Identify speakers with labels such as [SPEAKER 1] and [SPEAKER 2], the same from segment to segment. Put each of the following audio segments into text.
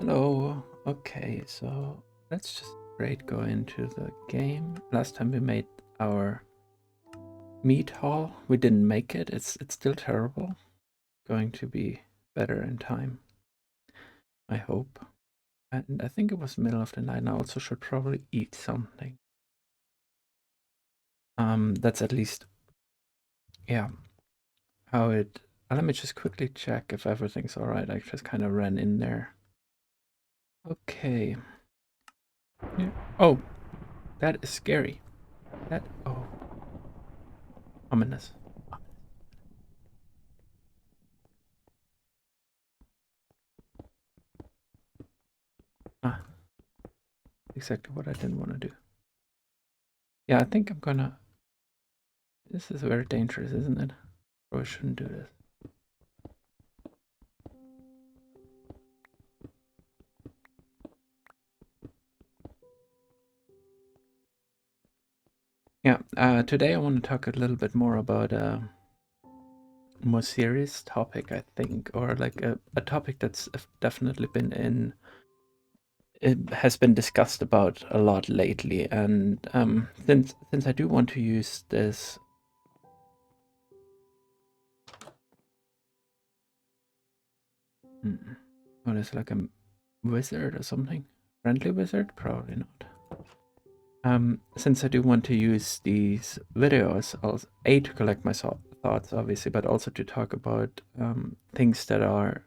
[SPEAKER 1] Hello. Okay, so let's just straight go into the game. Last time we made our meat haul. We didn't make it. It's still terrible. Going to be better in time, I hope. And I think it was middle of the night, and I also should probably eat something. That's at least, yeah, how it. Let me just quickly check if everything's all right. I just kind of ran in there. Okay. Yeah. Oh, that is scary. Oh, ominous. Ah, exactly what I didn't want to do. Yeah, I think I'm gonna. This is very dangerous, isn't it? Probably shouldn't do this. Yeah, today I want to talk a little bit more about a more serious topic, I think, or like a topic that's definitely been in. It has been discussed about a lot lately, and since I do want to use this. What is like a wizard or something? Friendly wizard? Probably not. Since I do want to use these videos, also, to collect my thoughts, obviously, but also to talk about things that are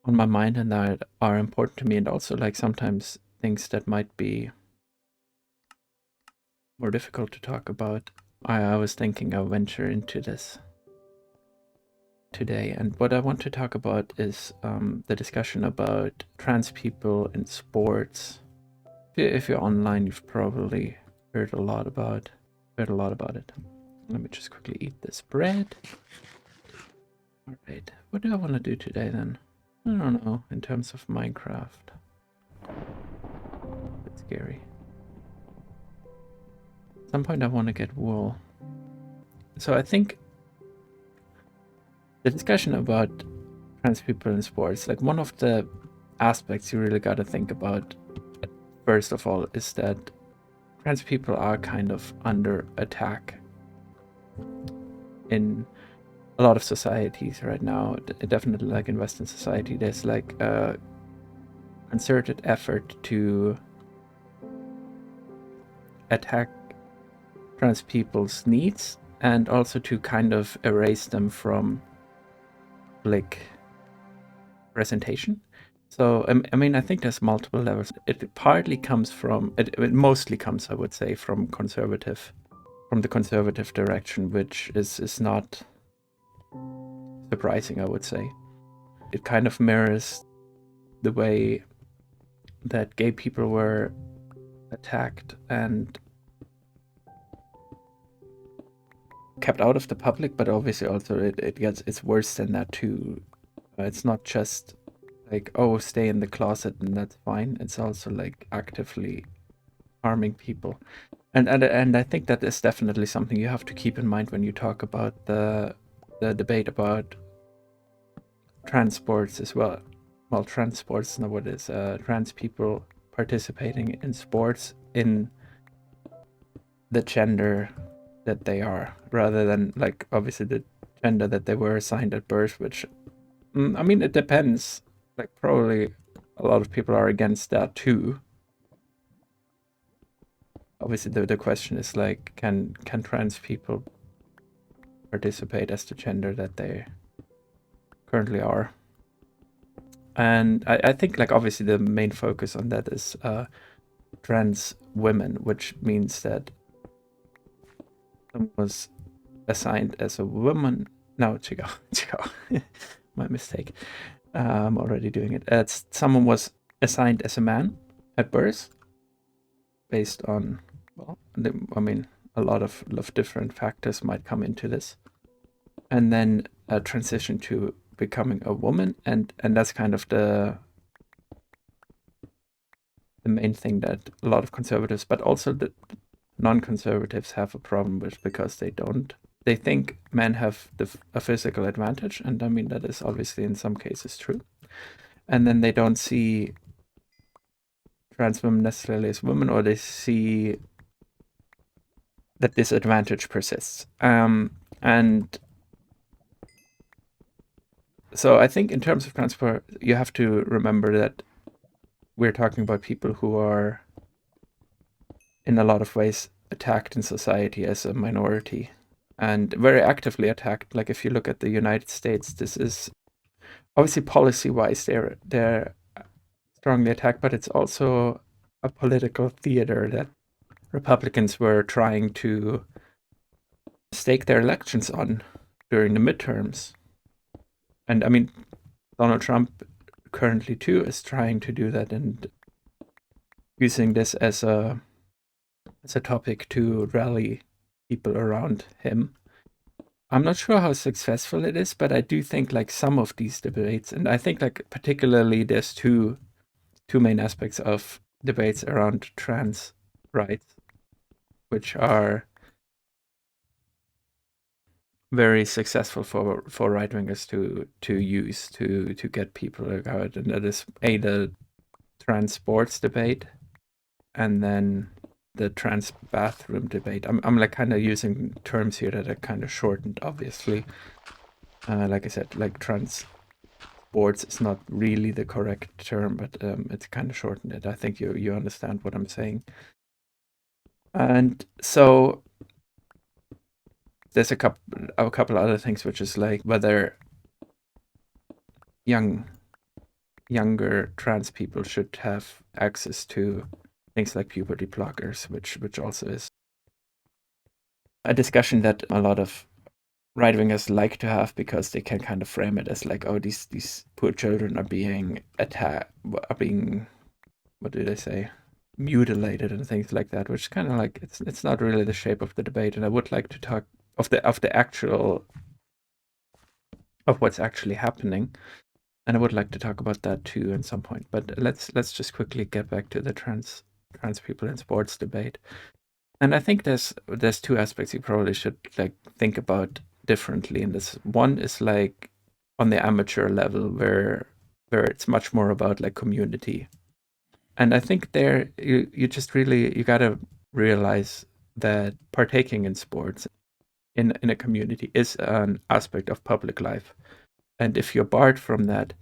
[SPEAKER 1] on my mind and that are important to me, and also like sometimes things that might be more difficult to talk about. I was thinking I'll venture into this today, and what I want to talk about is the discussion about trans people in sports. If you're online, you've probably heard a lot about it. Let me just quickly eat this bread. All right, what do I want to do today then? I don't know. In terms of Minecraft, it's scary. At some point, I want to get wool. So I think the discussion about trans people in sports, like one of the aspects you really got to think about, first of all, is that trans people are kind of under attack in a lot of societies right now. Definitely, like in Western society, there's like a concerted effort to attack trans people's needs and also to kind of erase them from like presentation. So I mean, I think there's multiple levels. It partly comes from it mostly comes, I would say, from the conservative direction, which is not surprising, I would say. It kind of mirrors the way that gay people were attacked and kept out of the public, but obviously also it's worse than that too. It's not just like, oh, stay in the closet and that's fine. It's also like actively harming people. And I think that is definitely something you have to keep in mind when you talk about the debate about transports as well. Well, transports, no, what is trans people participating in sports in the gender that they are, rather than like obviously the gender that they were assigned at birth, which I mean, it depends. Like, probably a lot of people are against that too. Obviously, the question is like, can trans people participate as the gender that they currently are? And I think like obviously the main focus on that is trans women, which means that someone was assigned as a woman. No, Chico, my mistake. I'm already doing it. Someone was assigned as a man at birth, based on, well, I mean, a lot of different factors might come into this, and then a transition to becoming a woman, and that's kind of the main thing that a lot of conservatives, but also the non-conservatives, have a problem with, because they think men have a physical advantage, and I mean that is obviously in some cases true, and then they don't see trans women necessarily as women, or they see that disadvantage persists. And so I think in terms of transport, you have to remember that we're talking about people who are, in a lot of ways, attacked in society as a minority and very actively attacked. Like if you look at the United States, this is obviously policy-wise they're strongly attacked, but it's also a political theater that Republicans were trying to stake their elections on during the midterms. And I mean, Donald Trump currently too is trying to do that and using this as a topic to rally people around him. I'm not sure how successful it is, but I do think like some of these debates, and I think like particularly there's two main aspects of debates around trans rights, which are very successful for right wingers to use to get people out, and that is the trans sports debate, and then the trans bathroom debate. I'm like kind of using terms here that are kind of shortened, obviously. Like I said, like trans sports is not really the correct term, but it's kind of shortened it. I think you understand what I'm saying. And so there's a couple other things, which is like whether younger trans people should have access to things like puberty blockers, which also is a discussion that a lot of right wingers like to have because they can kind of frame it as like, oh, these poor children are being attacked, are being, what do they say, mutilated and things like that, which kind of like it's not really the shape of the debate. And I would like to talk of the actual of what's actually happening. And I would like to talk about that too at some point. But let's just quickly get back to the trans people in sports debate. And I think there's two aspects you probably should like think about differently in this. One is like on the amateur level where it's much more about like community. And I think there you just really you gotta realize that partaking in sports in a community is an aspect of public life. And if you're barred from that,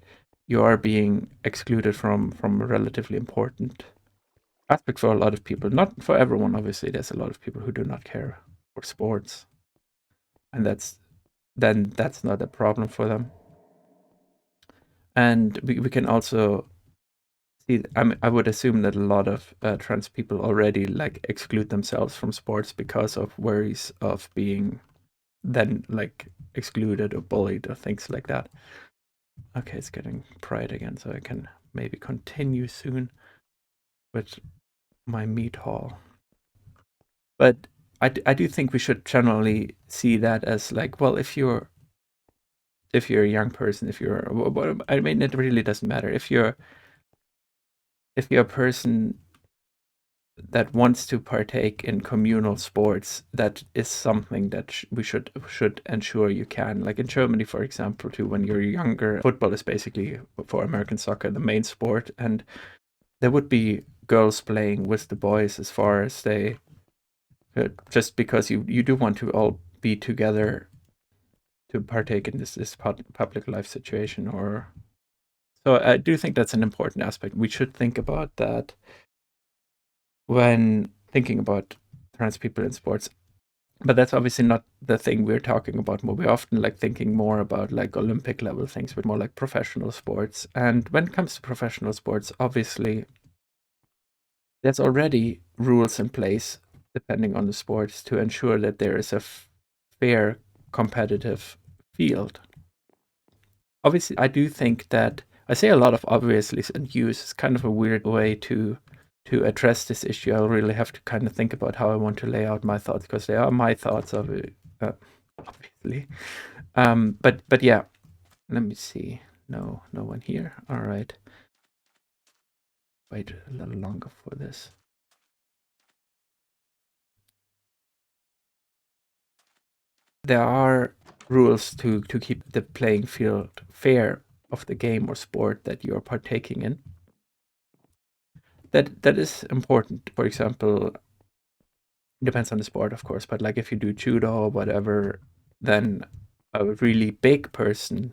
[SPEAKER 1] you are being excluded from a relatively important aspect for a lot of people. Not for everyone, obviously. There's a lot of people who do not care for sports, and that's not a problem for them. And we can also see. I would assume that a lot of trans people already like exclude themselves from sports because of worries of being then like excluded or bullied or things like that. Okay, it's getting bright again, so I can maybe continue soon with my meat haul. But I do think we should generally see that as like, well, if you're a young person, if you're, I mean, it really doesn't matter. If you're a person that wants to partake in communal sports, that is something that we should ensure you can. Like in Germany, for example, too, when you're younger, football is basically for American soccer the main sport, and there would be girls playing with the boys as far as they just because you do want to all be together to partake in this public life situation. Or so I do think that's an important aspect. We should think about that when thinking about trans people in sports. But that's obviously not the thing we're talking about more. We're often like thinking more about like Olympic level things, but more like professional sports. And when it comes to professional sports, obviously there's already rules in place depending on the sports to ensure that there is a fair competitive field. Obviously, I do think that I say a lot of obviously and use is kind of a weird way to address this issue. I'll really have to kind of think about how I want to lay out my thoughts because they are my thoughts of it, obviously. But yeah, let me see. No one here. All right. Wait a little longer for this. There are rules to keep the playing field fair of the game or sport that you're partaking in. That is important. For example, depends on the sport, of course, but like if you do judo or whatever, then a really big person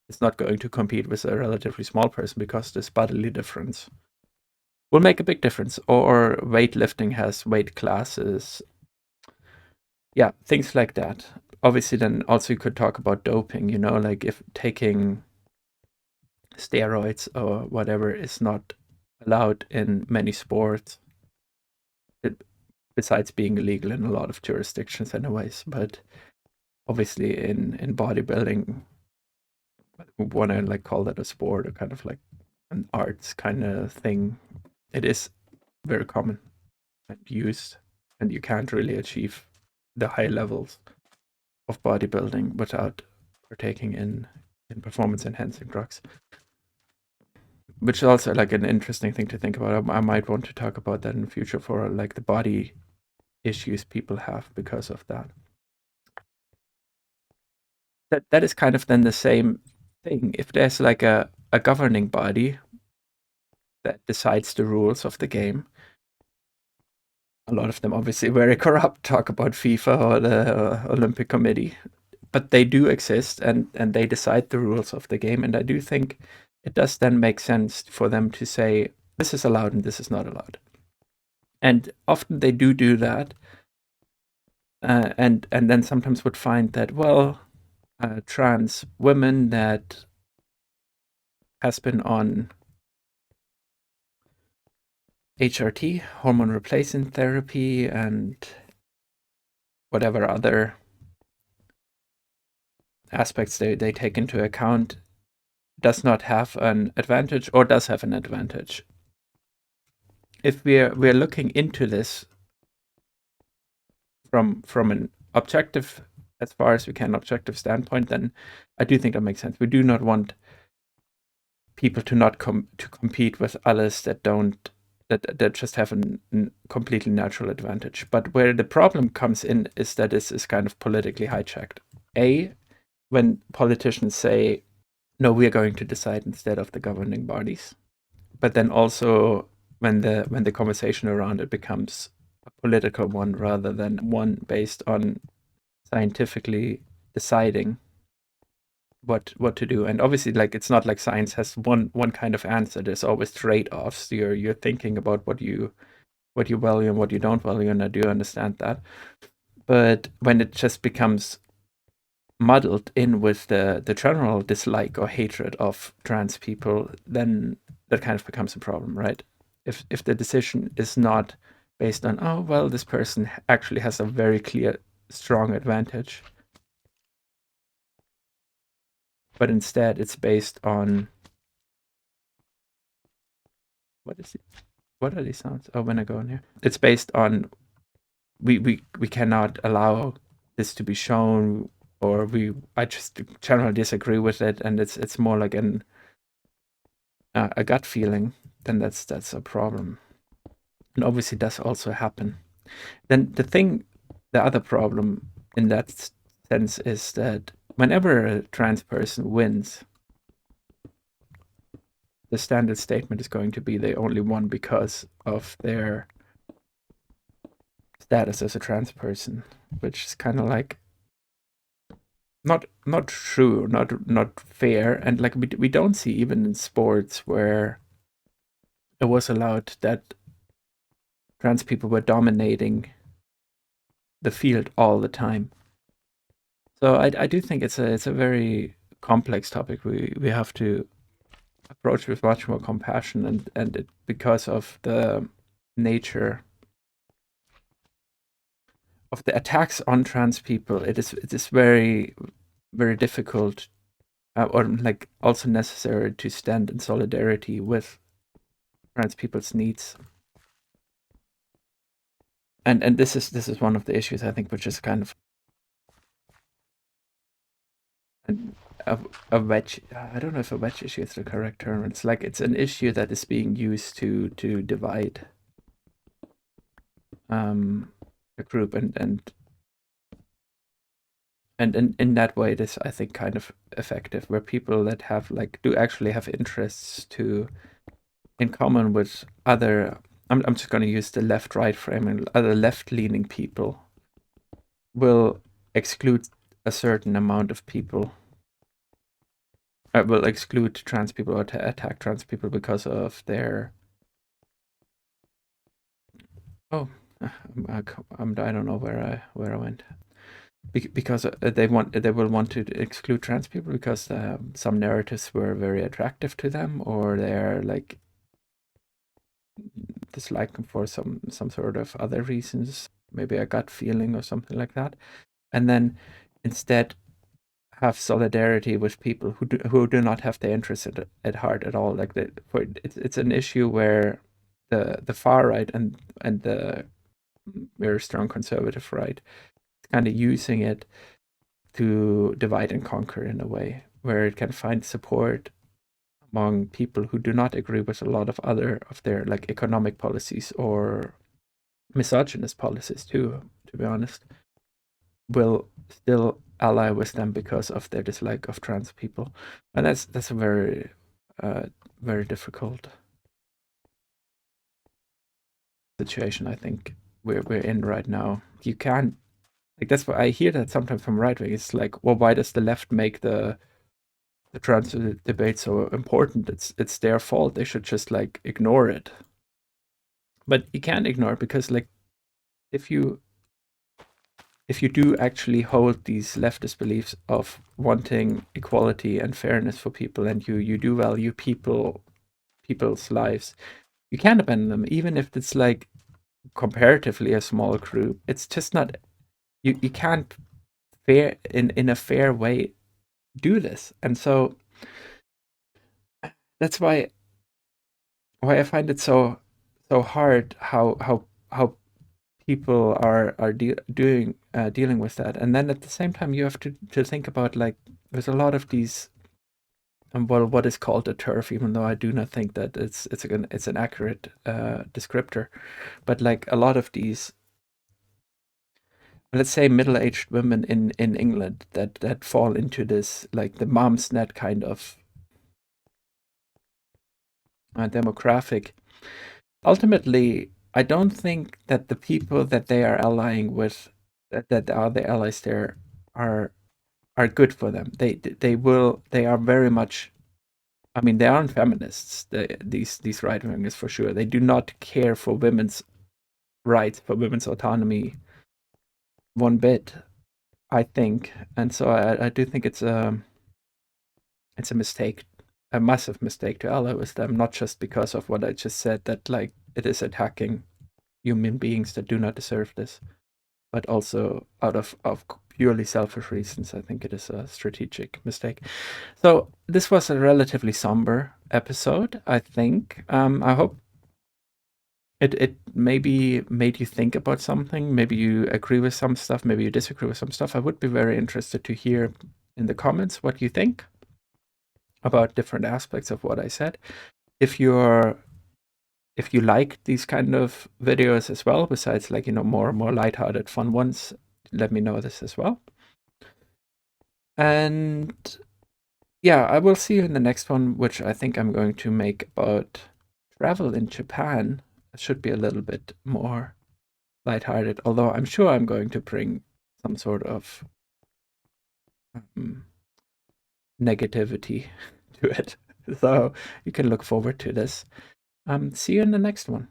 [SPEAKER 1] is not going to compete with a relatively small person because this bodily difference will make a big difference. Or weightlifting has weight classes. Yeah, things like that. Obviously, then also you could talk about doping, like if taking steroids or whatever is not allowed in many sports, besides being illegal in a lot of jurisdictions anyways. But obviously in bodybuilding, we want to like call that a sport or kind of like an arts kind of thing. It is very common and used, and you can't really achieve the high levels of bodybuilding without partaking in performance enhancing drugs, which is also like an interesting thing to think about. I might want to talk about that in the future for like the body issues people have because of that. That is kind of then the same thing. If there's like a governing body that decides the rules of the game, a lot of them obviously very corrupt, talk about FIFA or the Olympic Committee, but they do exist and they decide the rules of the game. And I do think it does then make sense for them to say, this is allowed and this is not allowed. And often they do that. And then sometimes would find that, well, trans women that has been on HRT, hormone replacement therapy, and whatever other aspects they take into account, does not have an advantage or does have an advantage. If we're looking into this from an objective, as far as we can, objective standpoint, then I do think that makes sense. We do not want people to not to compete with others that don't that just have a completely natural advantage. But where the problem comes in is that this is kind of politically hijacked. When politicians say, no, we are going to decide instead of the governing bodies. But then also when the conversation around it becomes a political one rather than one based on scientifically deciding what to do. And obviously, like, it's not like science has one kind of answer. There's always trade-offs. You're thinking about what you value and what you don't value, and I do understand that. But when it just becomes muddled in with the general dislike or hatred of trans people, then that kind of becomes a problem, right? If the decision is not based on, oh well, this person actually has a very clear strong advantage, but instead it's based on what are these sounds? Oh, when I go in here, it's based on we cannot allow this to be shown, or I just generally disagree with it, and it's more like a gut feeling, then that's a problem. And obviously does also happen. Then the other problem in that sense is that whenever a trans person wins, the standard statement is going to be they only won because of their status as a trans person, which is kind of like not true, not fair. And like we don't see even in sports where it was allowed that trans people were dominating the field all the time. So I do think it's a very complex topic. We have to approach with much more compassion, and it, because of the nature of the attacks on trans people, it is very very difficult, or like also necessary to stand in solidarity with trans people's needs. And this is one of the issues, I think, which is kind of a wedge. I don't know if a wedge issue is the correct term. It's like it's an issue that is being used to divide a group, and and in that way, it is, I think, kind of effective, where people that have like do actually have interests to in common with other. I'm just going to use the left-right framing. Other left-leaning people will exclude a certain amount of people. Will exclude trans people or attack trans people because of their. Oh, I don't know where I went. Because they will want to exclude trans people because some narratives were very attractive to them, or they're like dislike them for some sort of other reasons, maybe a gut feeling or something like that, and then instead have solidarity with people who do not have their interests at heart at all. Like it's an issue where the far right and the very strong conservative right kind of using it to divide and conquer in a way where it can find support among people who do not agree with a lot of other of their like economic policies or misogynist policies too, to be honest, will still ally with them because of their dislike of trans people. And that's a very very difficult situation, I think, we're in right now. You can't, like, that's why I hear that sometimes from right wing. It's like, well, why does the left make the trans debate so important? It's their fault. They should just like ignore it. But you can't ignore it because like if you do actually hold these leftist beliefs of wanting equality and fairness for people, and you do value people's lives, you can't abandon them, even if it's like comparatively a small group. It's just not, you can't fair in a fair way do this. And so that's why I find it so hard how people are dealing with that. And then at the same time, you have to think about, like, there's a lot of these, well, what is called a turf, even though I do not think that it's an accurate descriptor, but like a lot of these, let's say, middle-aged women in England that fall into this, like, the mom's net kind of demographic. Ultimately, I don't think that the people that they are allying with, that are the allies there, are good for them. They are very much. I mean, they aren't feminists. These right wingers, for sure. They do not care for women's rights, for women's autonomy, one bit, I think. And so I do think it's a mistake, a massive mistake, to ally with them, not just because of what I just said, that like it is attacking human beings that do not deserve this, but also out of purely selfish reasons. I think it is a strategic mistake. So this was a relatively somber episode, I think. I hope it maybe made you think about something. Maybe you agree with some stuff, maybe you disagree with some stuff. I would be very interested to hear in the comments what you think about different aspects of what I said. If you like these kind of videos as well, besides, like, more lighthearted, fun ones, let me know this as well. And yeah, I will see you in the next one, which I think I'm going to make about travel in Japan. It should be a little bit more lighthearted, although I'm sure I'm going to bring some sort of negativity to it. So you can look forward to this. See you in the next one.